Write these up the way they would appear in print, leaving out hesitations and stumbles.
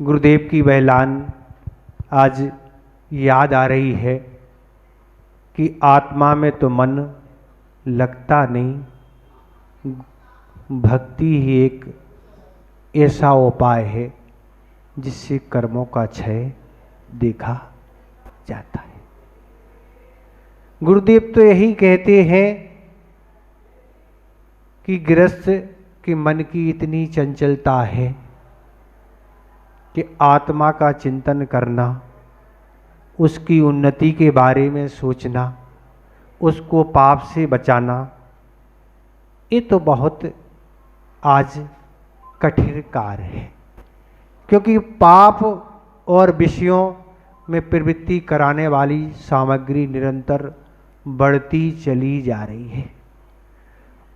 गुरुदेव की वह लान आज याद आ रही है कि आत्मा में तो मन लगता नहीं, भक्ति ही एक ऐसा उपाय है जिससे कर्मों का क्षय देखा जाता है। गुरुदेव तो यही कहते हैं कि गृहस्थ के मन की इतनी चंचलता है कि आत्मा का चिंतन करना, उसकी उन्नति के बारे में सोचना, उसको पाप से बचाना, ये तो बहुत आज कठिन कार्य है, क्योंकि पाप और विषयों में प्रवृत्ति कराने वाली सामग्री निरंतर बढ़ती चली जा रही है।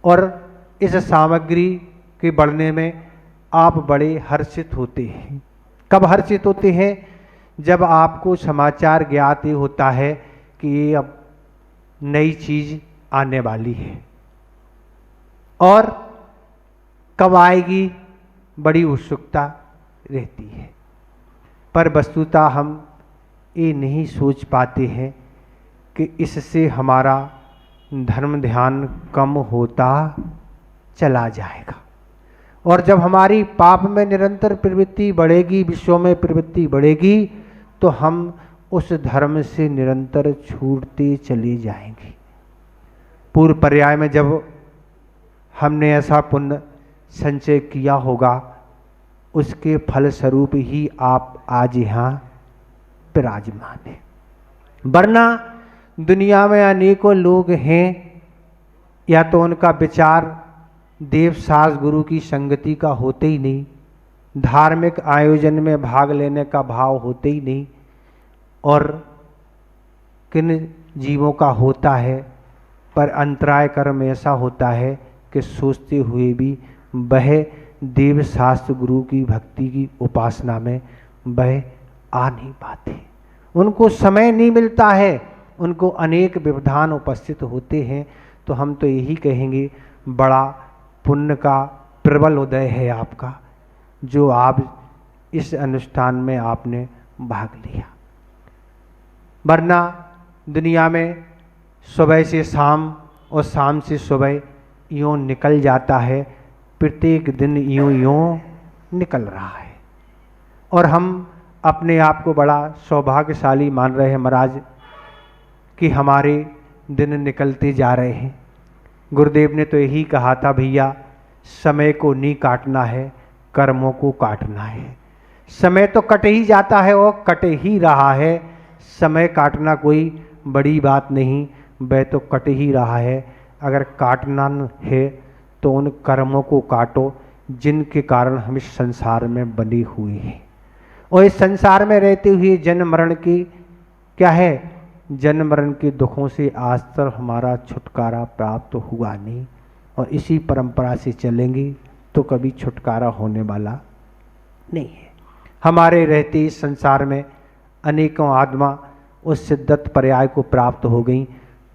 और इस सामग्री के बढ़ने में आप बड़े हर्षित होते हैं। कब हर्षित होते हैं? जब आपको समाचार ज्ञात होता है कि ये अब नई चीज आने वाली है। और कब आएगी, बड़ी उत्सुकता रहती है। पर वस्तुतः हम ये नहीं सोच पाते हैं कि इससे हमारा धर्म ध्यान कम होता चला जाएगा। और जब हमारी पाप में निरंतर प्रवृत्ति बढ़ेगी, विश्व में प्रवृत्ति बढ़ेगी, तो हम उस धर्म से निरंतर छूटते चले जाएंगे। पूर्व पर्याय में जब हमने ऐसा पुण्य संचय किया होगा, उसके फल स्वरूप ही आप आज यहाँ विराजमान हैं। वरना दुनिया में अनेकों लोग हैं, या तो उनका विचार देव सास गुरु की संगति का होते ही नहीं, धार्मिक आयोजन में भाग लेने का भाव होते ही नहीं, और किन जीवों का होता है, पर अंतराय कर्म ऐसा होता है कि सोचते हुए भी वह देव शास्त्र गुरु की भक्ति की उपासना में वह आ नहीं पाते। उनको समय नहीं मिलता है, उनको अनेक व्यवधान उपस्थित होते हैं। तो हम तो यही कहेंगे, बड़ा पुण्य का प्रबल उदय है आपका, जो आप इस अनुष्ठान में आपने भाग लिया। वरना दुनिया में सुबह से शाम और शाम से सुबह यूँ निकल जाता है, प्रत्येक दिन यूँ निकल रहा है। और हम अपने आप को बड़ा सौभाग्यशाली मान रहे हैं महाराज कि हमारे दिन निकलते जा रहे हैं। गुरुदेव ने तो यही कहा था, भैया समय को नहीं काटना है, कर्मों को काटना है। समय तो कट ही जाता है और कट ही रहा है। समय काटना कोई बड़ी बात नहीं, वह तो कट ही रहा है। अगर काटना है तो उन कर्मों को काटो जिनके कारण हम इस संसार में बने हुए हैं। और इस संसार में रहते हुए जन्म मरण की क्या है, जन्म मरण के दुखों से आज तक हमारा छुटकारा प्राप्त हुआ नहीं, और इसी परंपरा से चलेंगे तो कभी छुटकारा होने वाला नहीं है। हमारे रहते इस संसार में अनेकों आत्मा उस सिद्धत पर्याय को प्राप्त हो गई,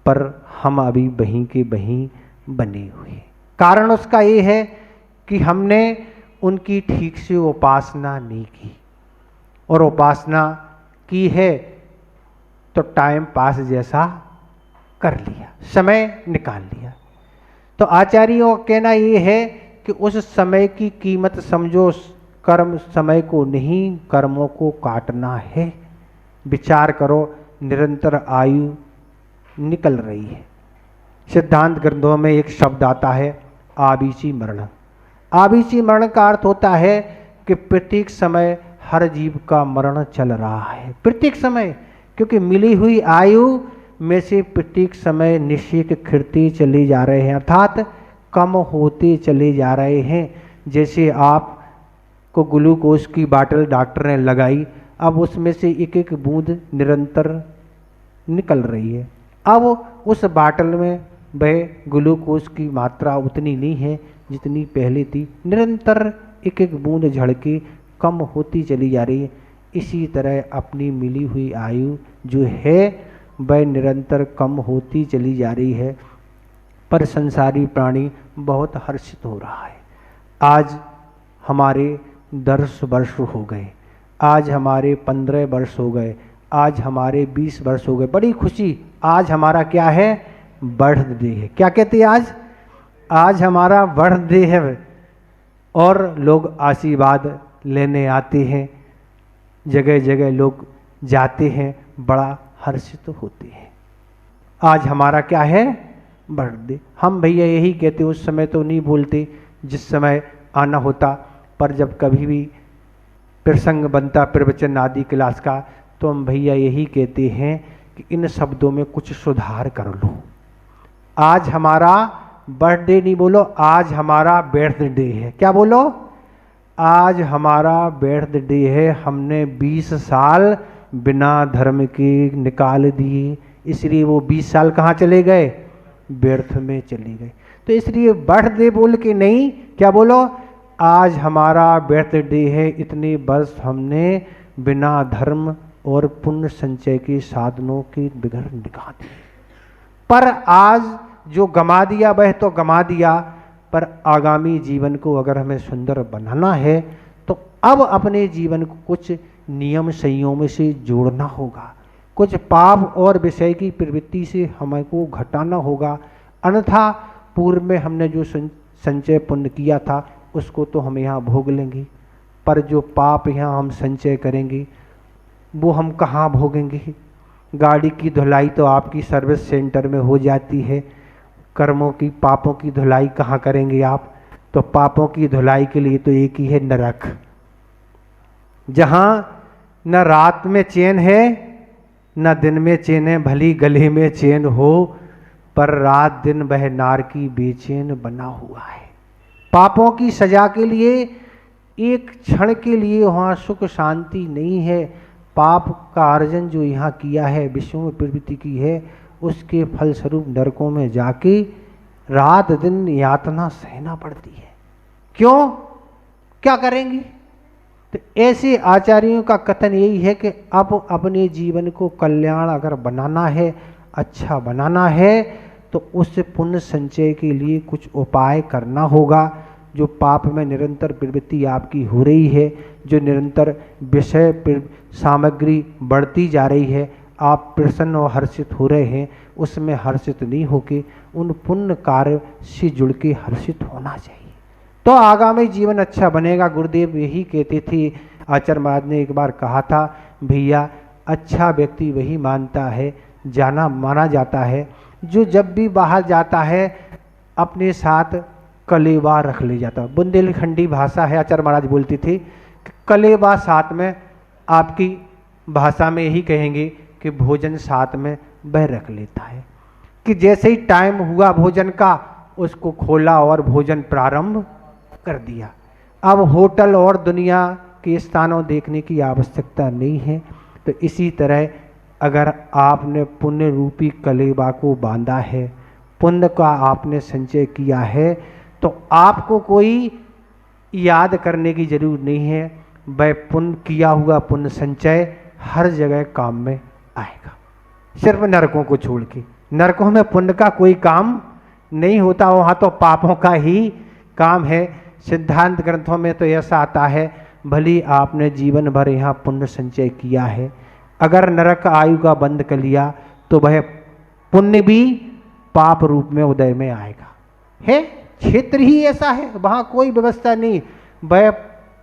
पर हम अभी वहीं के वहीं बने हुए। कारण उसका ये है कि हमने उनकी ठीक से उपासना नहीं की, और उपासना की है तो टाइम पास जैसा कर लिया, समय निकाल लिया। तो आचार्यों का कहना ये है कि उस समय की कीमत समझो, कर्म समय को नहीं, कर्मों को काटना है। विचार करो, निरंतर आयु निकल रही है। सिद्धांत ग्रंथों में एक शब्द आता है, आबीची मरण। आबीची मरण का अर्थ होता है कि प्रत्येक समय हर जीव का मरण चल रहा है। प्रत्येक समय, क्योंकि मिली हुई आयु में से प्रत्येक समय निश्चित खिड़ते चले जा रहे हैं, अर्थात कम होते चले जा रहे हैं। जैसे आपको ग्लूकोज की बाटल डॉक्टर ने लगाई, अब उसमें से एक एक बूंद निरंतर निकल रही है। अब उस बाटल में वह ग्लूकोज की मात्रा उतनी नहीं है जितनी पहले थी, निरंतर एक एक बूंद झड़के कम होती चली जा रही है। इसी तरह अपनी मिली हुई आयु जो है वह निरंतर कम होती चली जा रही है, पर संसारी प्राणी बहुत हर्षित हो रहा है। आज हमारे 10 वर्ष हो गए, आज हमारे 15 वर्ष हो गए, आज हमारे 20 वर्ष हो गए, बड़ी खुशी, आज हमारा क्या है, बर्थडे है। क्या कहते हैं आज हमारा बर्थडे है। और लोग आशीर्वाद लेने आते हैं, जगह जगह लोग जाते हैं, बड़ा हर्षित होते हैं। आज हमारा क्या है, बर्थडे। हम भैया यही कहते, उस समय तो नहीं बोलते जिस समय आना होता, पर जब कभी भी प्रसंग बनता प्रवचन आदि क्लास का, तो हम भैया यही कहते हैं कि इन शब्दों में कुछ सुधार कर लो। आज हमारा बर्थडे नहीं बोलो, आज हमारा बर्थडे है। क्या बोलो, आज हमारा बर्थडे है। हमने 20 साल बिना धर्म के निकाल दिए, इसलिए वो 20 साल कहाँ चले गए, व्यर्थ में चले गए। तो इसलिए बर्थडे बोल के नहीं, क्या बोलो, आज हमारा बर्थडे है, इतने वर्ष हमने बिना धर्म और पुण्य संचय के साधनों के बिगड़ निकाल दिए। पर आज जो गमा दिया वह तो गमा दिया, पर आगामी जीवन को अगर हमें सुंदर बनाना है तो अब अपने जीवन को कुछ नियम संयम से जोड़ना होगा, कुछ पाप और विषय की प्रवृत्ति से हमको घटाना होगा। अन्यथा पूर्व में हमने जो संचय पुण्य किया था उसको तो हम यहाँ भोग लेंगे, पर जो पाप यहाँ हम संचय करेंगे वो हम कहाँ भोगेंगे। गाड़ी की धुलाई तो आपकी सर्विस सेंटर में हो जाती है, कर्मों की पापों की धुलाई कहाँ करेंगे आप। तो पापों की धुलाई के लिए तो एक ही है, नरक, जहाँ न रात में चैन है न दिन में चैन है, भली गले में चैन हो, पर रात दिन वह नार की बेचैन बना हुआ है। पापों की सजा के लिए एक क्षण के लिए वहाँ सुख शांति नहीं है। पाप का अर्जन जो यहाँ किया है, विश्व में प्रवृत्ति की है, उसके फलस्वरूप नरकों में जाके रात दिन यातना सहना पड़ती है। क्यों, क्या करेंगे। तो ऐसे आचार्यों का कथन यही है कि अब अपने जीवन को कल्याण अगर बनाना है, अच्छा बनाना है, तो उस पुण्य संचय के लिए कुछ उपाय करना होगा। जो पाप में निरंतर प्रवृत्ति आपकी हो रही है, जो निरंतर विषय सामग्री बढ़ती जा रही है, आप प्रसन्न और हर्षित हो रहे हैं, उसमें हर्षित नहीं होके उन पुण्य कार्य से जुड़ के हर्षित होना चाहिए, तो आगामी जीवन अच्छा बनेगा। गुरुदेव यही कहते थे, आचार्य महाराज ने एक बार कहा था, भैया अच्छा व्यक्ति वही माना जाता है जो जब भी बाहर जाता है अपने साथ कलेवा रख ले जाता। बुंदेलखंडी भाषा है, आचार्य महाराज बोलते थे कि कलेवा साथ में, आपकी भाषा में यही कहेंगे कि भोजन साथ में वह रख लेता है, कि जैसे ही टाइम हुआ भोजन का उसको खोला और भोजन प्रारंभ कर दिया। अब होटल और दुनिया के स्थानों देखने की आवश्यकता नहीं है। तो इसी तरह अगर आपने पुण्य रूपी कलेवा को बांधा है, पुण्य का आपने संचय किया है, तो आपको कोई याद करने की जरूरत नहीं है। वह पुण्य किया हुआ पुण्य संचय हर जगह काम में आएगा, सिर्फ नरकों को छोड़ के। नरकों में पुण्य का कोई काम नहीं होता, वहाँ तो पापों का ही काम है। सिद्धांत ग्रंथों में तो ऐसा आता है, भली आपने जीवन भर यहाँ पुण्य संचय किया है, अगर नरक आयु का बंद कर लिया तो वह पुण्य भी पाप रूप में उदय में आएगा। है क्षेत्र ही ऐसा है, वहाँ कोई व्यवस्था नहीं। वह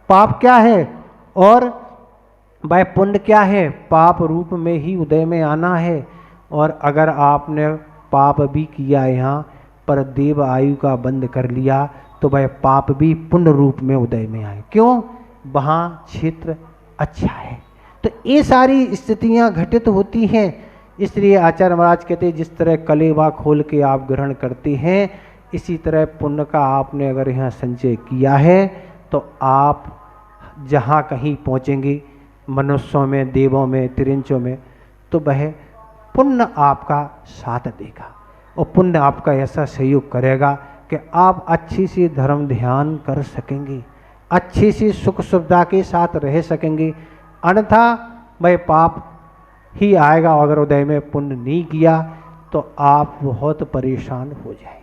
पाप क्या है और वह पुण्य क्या है, पाप रूप में ही उदय में आना है। और अगर आपने पाप भी किया यहाँ पर देव आयु का बंद कर लिया तो वह पाप भी पुण्य रूप में उदय में आए। क्यों, वहाँ क्षेत्र अच्छा है। तो ये सारी स्थितियाँ घटित होती हैं। इसलिए आचार्य महाराज कहते हैं, जिस तरह कलेवा खोल के आप ग्रहण करते हैं, इसी तरह पुण्य का आपने अगर यहाँ संचय किया है तो आप जहाँ कहीं पहुँचेंगे, मनुष्यों में, देवों में, तिरिंचों में, तो वह पुण्य आपका साथ देगा और पुण्य आपका ऐसा सहयोग करेगा कि आप अच्छी सी धर्म ध्यान कर सकेंगे, अच्छी सी सुख सुविधा के साथ रह सकेंगे। अन्यथा वह पाप ही आएगा। अगर उदय में पुण्य नहीं किया तो आप बहुत परेशान हो जाएंगे।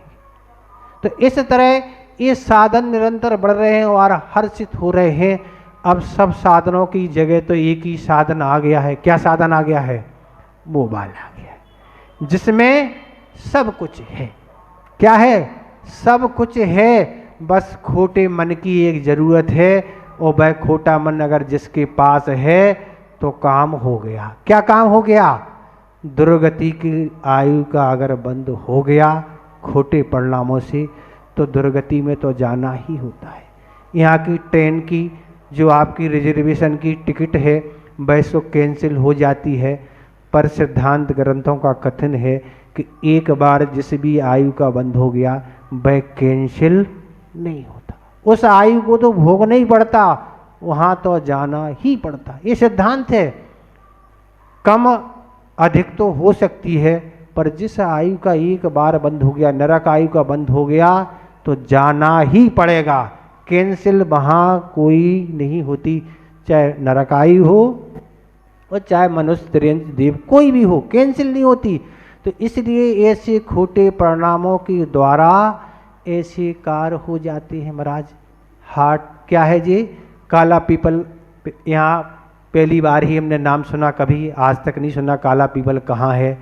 तो इस तरह ये साधन निरंतर बढ़ रहे हैं और हर्षित हो रहे हैं। अब सब साधनों की जगह तो एक ही साधन आ गया है। क्या साधन आ गया है? मोबाइल आ गया है, जिसमें सब कुछ है। क्या है? सब कुछ है। बस खोटे मन की एक जरूरत है, और वह खोटा मन अगर जिसके पास है तो काम हो गया। क्या काम हो गया? दुर्गति की आयु का अगर बंद हो गया खोटे परिणामों से, तो दुर्गति में तो जाना ही होता है। यहाँ की ट्रेन की जो आपकी रिजर्वेशन की टिकट है वह सो कैंसिल हो जाती है, पर सिद्धांत ग्रंथों का कथन है कि एक बार जिस भी आयु का बंद हो गया वह कैंसिल नहीं होता। उस आयु को तो भोगना ही पड़ता, वहाँ तो जाना ही पड़ता। ये सिद्धांत है। कम अधिक तो हो सकती है, पर जिस आयु का एक बार बंद हो गया, नरक आयु का बंद हो गया, तो जाना ही पड़ेगा। कैंसिल वहाँ कोई नहीं होती, चाहे नरक आयु हो और चाहे मनुष्य तिर्यंच देव कोई भी हो, कैंसिल नहीं होती। तो इसलिए ऐसे खोटे परिणामों के द्वारा ऐसे कार्य हो जाते हैं महाराज। हार्ट क्या है जी? काला पीपल। यहाँ पहली बार ही हमने नाम सुना, कभी आज तक नहीं सुना काला पीपल कहाँ है,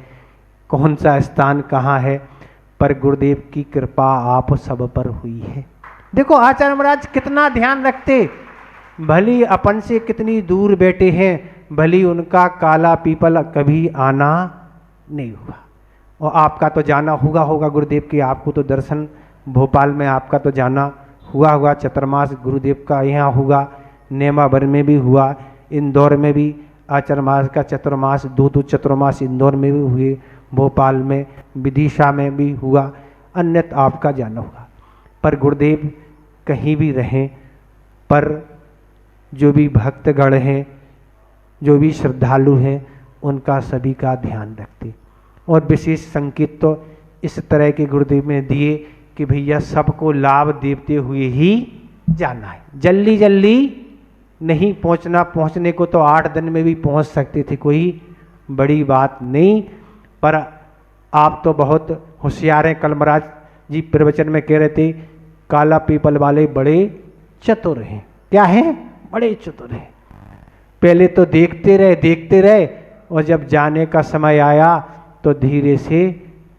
कौन सा स्थान कहाँ है, पर गुरुदेव की कृपा आप सब पर हुई है। देखो आचार्य महाराज कितना ध्यान रखते, भली अपन से कितनी दूर बैठे हैं, भली उनका काला पीपल कभी आना नहीं हुआ। और आपका तो जाना होगा गुरुदेव के, आपको तो दर्शन भोपाल में आपका तो जाना हुआ चतुर्मास गुरुदेव का यहाँ हुआ, नेमावर में भी हुआ, इंदौर में भी आचार्य महाराज का चतुर्मास, दो चतुर्मास इंदौर में भी हुए, भोपाल में विदिशा में भी हुआ, अन्यथा आपका जाना होगा। पर गुरुदेव कहीं भी रहें, पर जो भी भक्तगण हैं, जो भी श्रद्धालु हैं, उनका सभी का ध्यान रखते। और विशेष संकेत तो इस तरह के गुरुदेव ने दिए कि भैया सबको लाभ देते हुए ही जाना है, जल्दी जल्दी नहीं पहुंचना। पहुंचने को तो 8 दिन में भी पहुंच सकते थे, कोई बड़ी बात नहीं, पर आप तो बहुत होशियार हैं। कल महाराज जी प्रवचन में कह रहे थे काला पीपल वाले बड़े चतुर हैं। क्या हैं? बड़े चतुर हैं। पहले तो देखते रहे, और जब जाने का समय आया तो धीरे से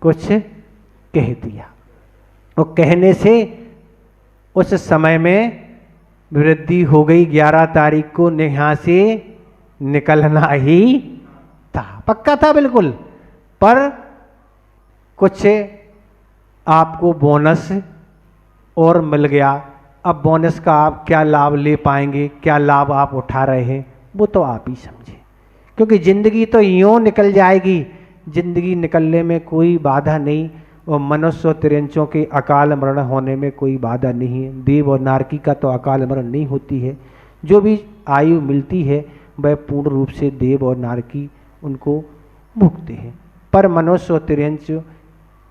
कुछ कह दिया, और कहने से उस समय में वृद्धि हो गई। 11 तारीख को यहाँ से निकलना ही था, पक्का था बिल्कुल, पर कुछ आपको बोनस और मिल गया। अब बोनस का आप क्या लाभ ले पाएंगे, क्या लाभ आप उठा रहे हैं, वो तो आप ही समझे, क्योंकि ज़िंदगी तो यूँ निकल जाएगी। ज़िंदगी निकलने में कोई बाधा नहीं, और मनुष्य और तिर्यंचों के अकाल मरण होने में कोई बाधा नहीं है। देव और नारकी का तो अकाल मरण नहीं होती है। जो भी आयु मिलती है वह पूर्ण रूप से देव और नारकी उनको भुगते हैं, पर मनुष्य और तिर्यंच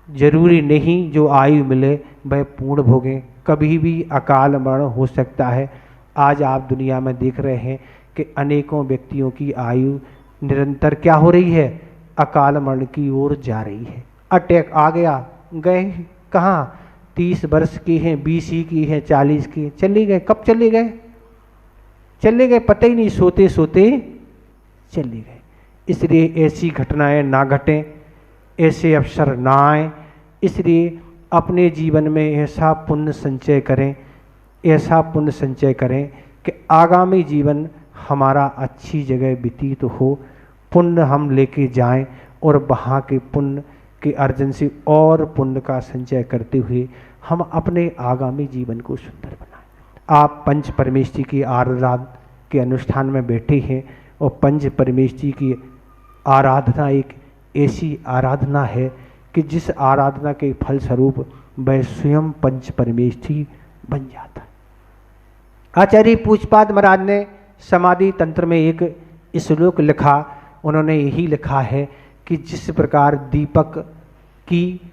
जरूरी नहीं जो आयु मिले वह पूर्ण भोगें। कभी भी अकाल मरण हो सकता है। आज आप दुनिया में देख रहे हैं कि अनेकों व्यक्तियों की आयु निरंतर क्या हो रही है? अकाल मरण की ओर जा रही है। अटैक आ गया, गए कहाँ? 30 वर्ष की हैं, 20 ही की हैं, 40 की, चले गए। कब चले गए? चले गए पता ही नहीं, सोते सोते चले गए। इसलिए ऐसी घटनाएं ना घटें, ऐसे अवसर ना आए। इसलिए अपने जीवन में ऐसा पुण्य संचय करें, ऐसा पुण्य संचय करें कि आगामी जीवन हमारा अच्छी जगह व्यतीत हो, पुण्य हम लेके जाएं, और वहाँ के पुण्य के अर्जन से और पुण्य का संचय करते हुए हम अपने आगामी जीवन को सुंदर बनाएं। आप पंच परमेष्ठी की आराधना के अनुष्ठान में बैठे हैं, और पंच परमेष्ठी की आराधना एक ऐसी आराधना है कि जिस आराधना के फलस्वरूप वह स्वयं पंच परमेष्ठी बन जाता है। आचार्य पूज्यपाद महाराज ने समाधि तंत्र में एक श्लोक लिखा। उन्होंने यही लिखा है कि जिस प्रकार दीपक की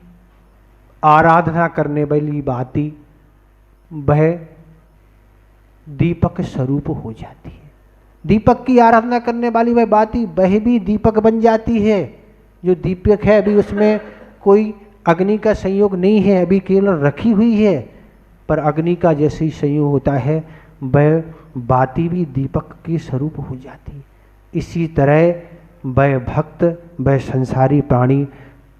आराधना करने वाली बाती वह दीपक स्वरूप हो जाती है, दीपक की आराधना करने वाली वह बाती वह भी दीपक बन जाती है। जो दीपक है अभी उसमें कोई अग्नि का संयोग नहीं है, अभी केवल रखी हुई है, पर अग्नि का जैसे ही संयोग होता है वह बाती भी दीपक के स्वरूप हो जाती। इसी तरह वह भक्त, वह संसारी प्राणी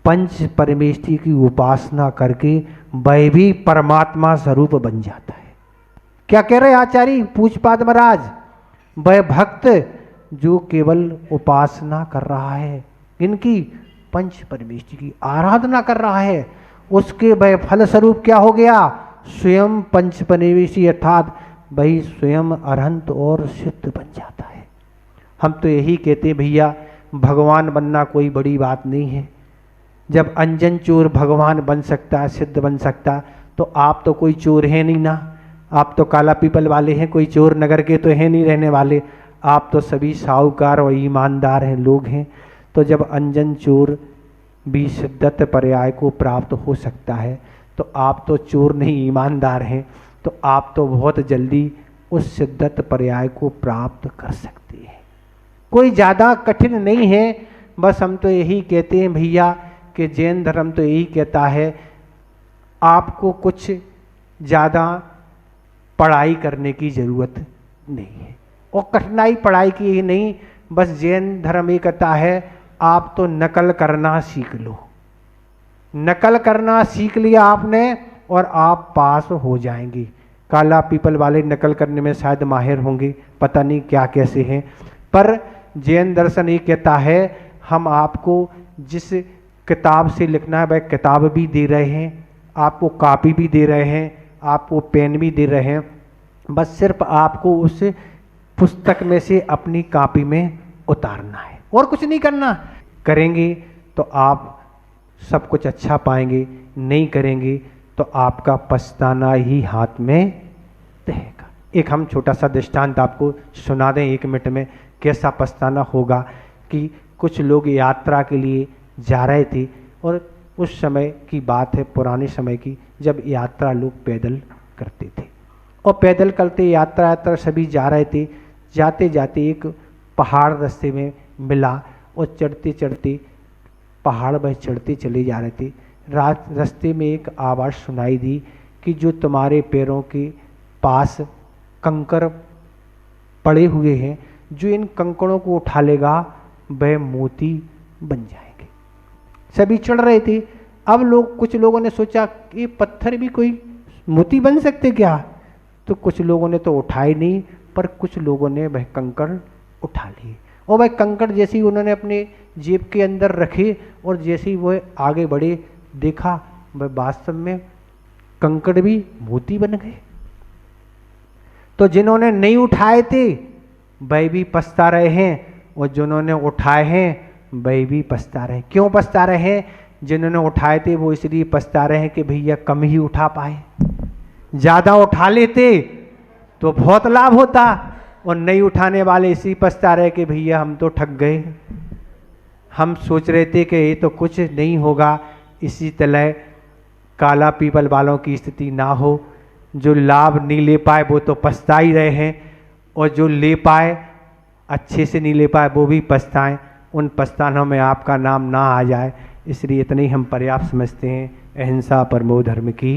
पंच परमेष्टि की उपासना करके वह भी परमात्मा स्वरूप बन जाता है। क्या कह रहे आचार्य पूज्यपाद महाराज? वह भक्त जो केवल उपासना कर रहा है, इनकी पंच परमेष्टि की आराधना कर रहा है, उसके वह फल स्वरूप क्या हो गया? स्वयं पंच परमेष्टि अर्थात वही स्वयं अरहंत और सिद्ध बन जाता है। हम तो यही कहते हैं भैया, भगवान बनना कोई बड़ी बात नहीं है। जब अंजन चोर भगवान बन सकता है, सिद्ध बन सकता, तो आप तो कोई चोर है नहीं ना। आप तो काला पीपल वाले हैं, कोई चोर नगर के तो है नहीं रहने वाले। आप तो सभी साहूकार और ईमानदार हैं लोग हैं। तो जब अंजन चोर भी सिद्धत पर्याय को प्राप्त हो सकता है, तो आप तो चोर नहीं ईमानदार हैं, तो आप तो बहुत जल्दी उस सिद्धत पर्याय को प्राप्त कर सकते हैं। कोई ज़्यादा कठिन नहीं है। बस हम तो यही कहते हैं भैया कि जैन धर्म तो यही कहता है आपको कुछ ज़्यादा पढ़ाई करने की ज़रूरत नहीं है, और कठिनाई पढ़ाई की ही नहीं। बस जैन धर्म ये कहता है आप तो नकल करना सीख लो। नकल करना सीख लिया आपने और आप पास हो जाएंगे। काला पीपल वाले नकल करने में शायद माहिर होंगे, पता नहीं क्या कैसे हैं, पर जैन दर्शन ये कहता है हम आपको जिस किताब से लिखना है वह किताब भी दे रहे हैं, आपको कॉपी भी दे रहे हैं, आपको पेन भी दे रहे हैं। बस सिर्फ आपको उस पुस्तक में से अपनी कॉपी में उतारना है और कुछ नहीं करना। करेंगे तो आप सब कुछ अच्छा पाएंगे, नहीं करेंगे तो आपका पछताना ही हाथ में रहेगा। एक हम छोटा सा दृष्टांत आपको सुना दें 1 मिनट में, कैसा पछताना होगा। कि कुछ लोग यात्रा के लिए जा रहे थे, और उस समय की बात है, पुराने समय की, जब यात्रा लोग पैदल करते थे, और पैदल करते यात्रा सभी जा रहे थे। जाते जाते एक पहाड़ रास्ते में मिला, और चढ़ते चढ़ते पहाड़ पर चढ़ते चले जा रहे थे। रास्ते में एक आवाज़ सुनाई दी कि जो तुम्हारे पैरों के पास कंकड़ पड़े हुए हैं, जो इन कंकड़ों को उठा लेगा वह मोती बन जाएंगे। सभी चढ़ रहे थे। अब कुछ लोगों ने सोचा कि पत्थर भी कोई मोती बन सकते क्या? तो कुछ लोगों ने तो उठाए नहीं, पर कुछ लोगों ने वह कंकड़ उठा लिए, और वह कंकड़ जैसे ही उन्होंने अपने जेब के अंदर रखे, और जैसे ही वह आगे बढ़े देखा वह वास्तव में कंकड़ भी मोती बन गए। तो जिन्होंने नहीं उठाए थे वह भी पछता रहे हैं, और जिन्होंने उठाए हैं वह भी पछता रहे हैं। क्यों पछता रहे हैं? जिन्होंने उठाए थे वो इसलिए पछता रहे हैं कि भैया कम ही उठा पाए, ज़्यादा उठा लेते तो बहुत लाभ होता, और नहीं उठाने वाले इसी पछता रहे कि भैया हम तो ठग गए, हम सोच रहे थे कि ये तो कुछ नहीं होगा। इसी तरह काला पीपल वालों की स्थिति ना हो। जो लाभ नहीं ले पाए वो तो पछता ही रहे हैं, और जो ले पाए अच्छे से नहीं ले पाए वो भी पछताएं। उन पछतानों में आपका नाम ना आ जाए, इसलिए इतने ही हम पर्याप्त समझते हैं। अहिंसा परमो धर्म की।